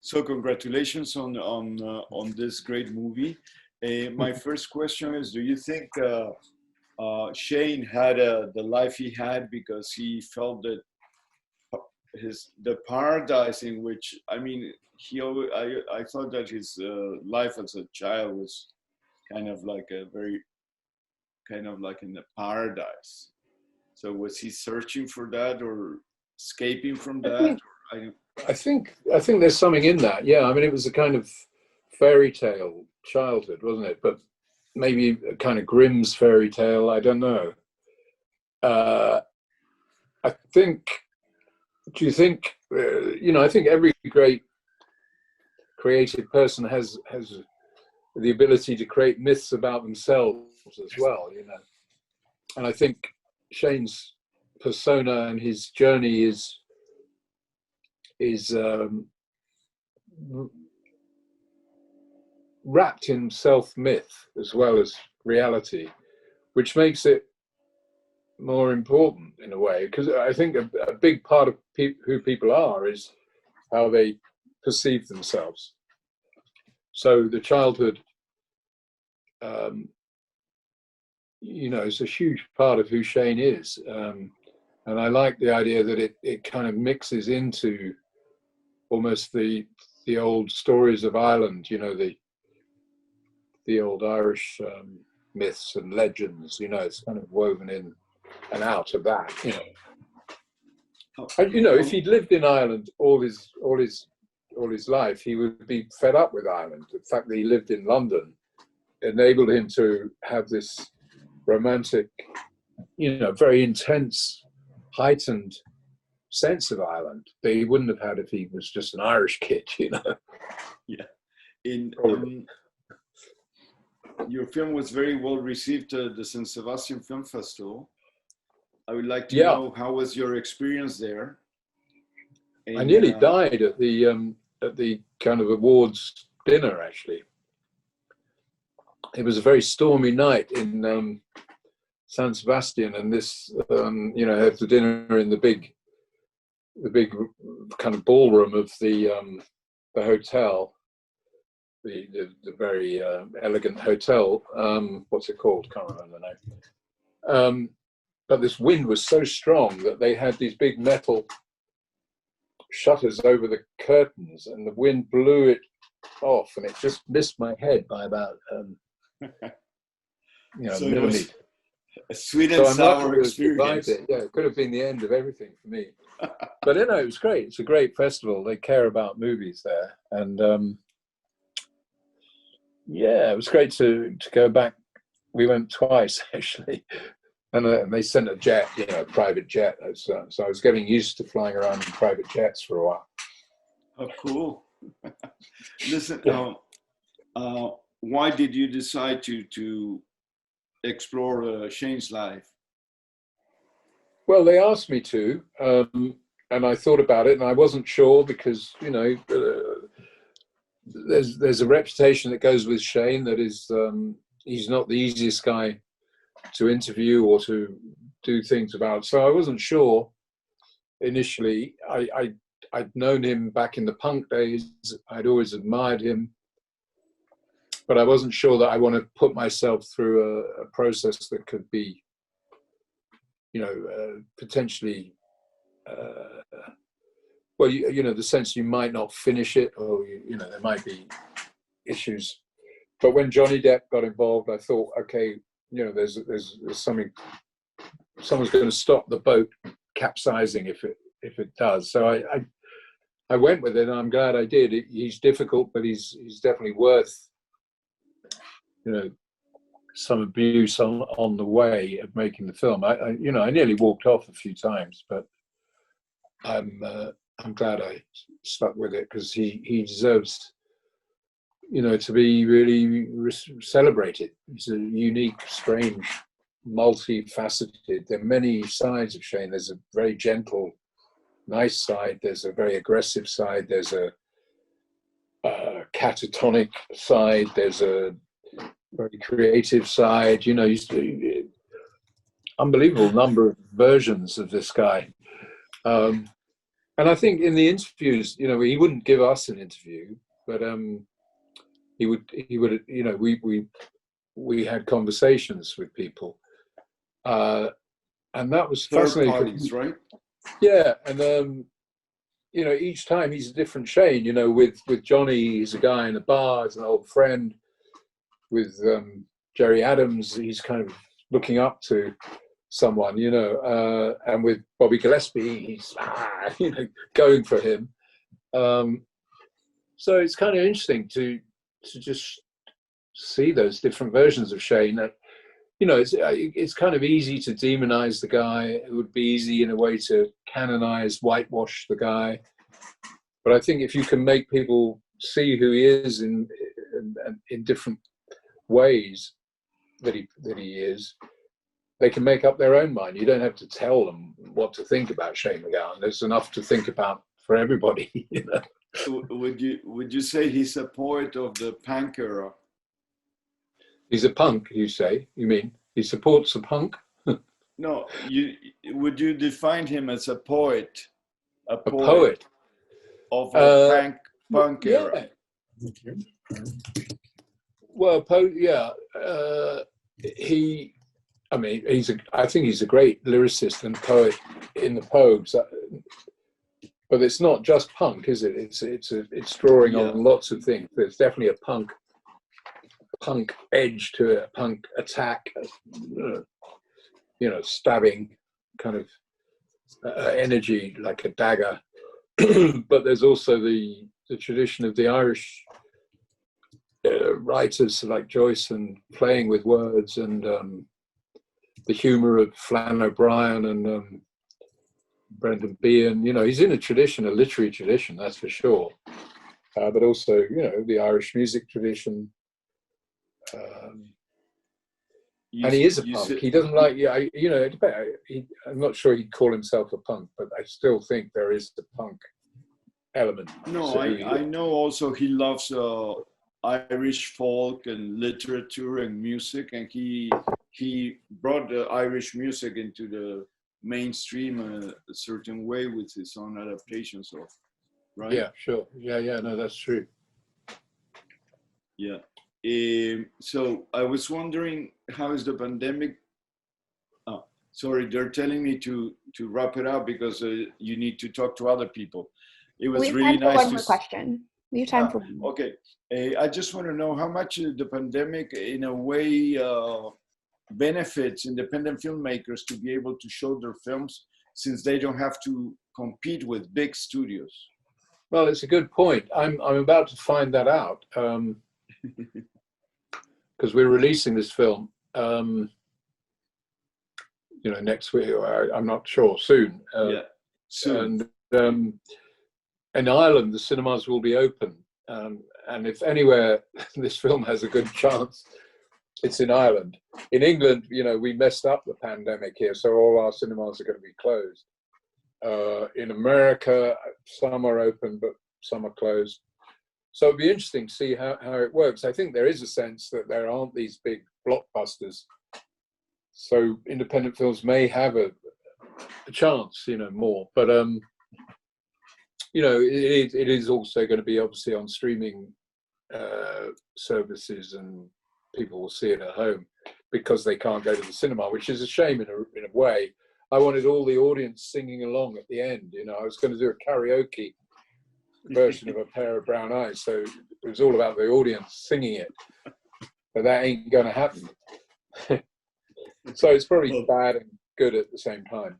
So congratulations on this great movie. My first question is: do you think Shane had the life he had because he felt that the paradise in which, I mean, I thought that his life as a child was kind of like a very kind of like in the paradise. So was he searching for that or escaping from I that? think, Or I think there's something in that. Yeah, I mean, it was a kind of fairy tale childhood, wasn't it? But maybe a kind of Grimm's fairy tale. I don't know. Uh, I think. Do you think? I think every great creative person has the ability to create myths about themselves as well. And I think Shane's persona and his journey is wrapped in self-myth as well as reality, which makes it more important in a way, because I think a big part of who people are is how they perceive themselves. So the childhood, is a huge part of who Shane is. And I like the idea that it kind of mixes into almost the old stories of Ireland, the old Irish myths and legends. It's kind of woven in and out of that. And if he'd lived in Ireland all his life, he would be fed up with Ireland. The fact that he lived in London enabled him to have this romantic, very intense, heightened sense of Ireland that he wouldn't have had if he was just an Irish kid. Yeah. Your film was very well received at the San Sebastian Film Festival. I would like to know, how was your experience there? I nearly died at the kind of awards dinner. Actually, it was a very stormy night in San Sebastian, and this had the dinner in the big kind of ballroom of the hotel, the very elegant hotel. What's it called? Can't remember the name. But this wind was so strong that they had these big metal shutters over the curtains, and the wind blew it off, and it just missed my head by about so millimeter. A sweet and sour experience. It could have been the end of everything for me. But it was great. It's a great festival. They care about movies there, and it was great to go back. We went twice actually. And they sent a jet, a private jet. So I was getting used to flying around in private jets for a while. Oh, cool. Listen, why did you decide to explore Shane's life? Well, they asked me to, and I thought about it, and I wasn't sure because, there's a reputation that goes with Shane that is he's not the easiest guy to interview or to do things about. So I wasn't sure initially. I'd known him back in the punk days. I'd always admired him, but I wasn't sure that I want to put myself through a process that could be, potentially, the sense you might not finish it, or there might be issues. But when Johnny Depp got involved, I thought, okay, there's something. Someone's going to stop the boat capsizing if it does. So I went with it, and I'm glad I did. He's difficult, but he's definitely worth some abuse on the way of making the film. I nearly walked off a few times, but I'm glad I stuck with it because he deserves to be really celebrated. He's a unique, strange, multifaceted. There are many sides of Shane. There's a very gentle, nice side. There's a very aggressive side. There's a catatonic side. There's a very creative side. Unbelievable number of versions of this guy. And I think in the interviews, you know, he wouldn't give us an interview, but he would, you know, we had conversations with people, and that was Third fascinating. parties, right? Yeah, and you know, each time he's a different Shane. You know, with Johnny, he's a guy in a bar, he's an old friend. With Jerry Adams, he's kind of looking up to someone, you know, and with Bobby Gillespie, he's you know, going for him. So it's kind of interesting to just see those different versions of Shane. That, you know, it's kind of easy to demonize the guy. It would be easy in a way to canonize, whitewash the guy. But I think if you can make people see who he is in different ways that he is, they can make up their own mind. You don't have to tell them what to think about Shane MacGowan. There's enough to think about for everybody. You know? Would you say he's a poet of the punk era? He's a punk, you say? You mean he supports a punk? No, would you define him as a poet? A poet of a punk era? Yeah. Well, yeah. I mean, I think he's a great lyricist and poet in the Pogues, but it's not just punk, is it? It's drawing on lots of things. There's definitely a punk edge to it, a punk attack, you know, stabbing kind of energy like a dagger. But there's also the tradition of the Irish writers like Joyce and playing with words, and the humour of Flann O'Brien and Brendan Behan. You know, he's in a literary tradition, that's for sure. But also, you know, the Irish music tradition. And he is a punk. He doesn't like, you know, I'm not sure he'd call himself a punk, but I still think there is the punk element. No, I know also he loves Irish folk and literature and music, and he brought the Irish music into the mainstream a certain way with his own adaptations of, right? Yeah, sure. Yeah, no, that's true. Yeah. So I was wondering, how is the pandemic? Oh, sorry, they're telling me to wrap it up because you need to talk to other people. It was really nice. One more question. We have time for one. Okay. I just want to know how much the pandemic, in a way, benefits independent filmmakers to be able to show their films, since they don't have to compete with big studios. Well, it's a good point. I'm about to find that out, because we're releasing this film, you know, next week. I'm not sure, soon. Soon. And in Ireland, the cinemas will be open, and if anywhere this film has a good chance, it's in Ireland. In England, you know, we messed up the pandemic here, so all our cinemas are going to be closed. In America, some are open, but some are closed. So it'd be interesting to see how it works. I think there is a sense that there aren't these big blockbusters, so independent films may have a chance, you know, more. But you know, it is also going to be obviously on streaming services, and people will see it at home because they can't go to the cinema, which is a shame in a way. I wanted all the audience singing along at the end. You know, I was going to do a karaoke version of A Pair of Brown Eyes, so it was all about the audience singing it, but that ain't going to happen. So it's probably bad and good at the same time.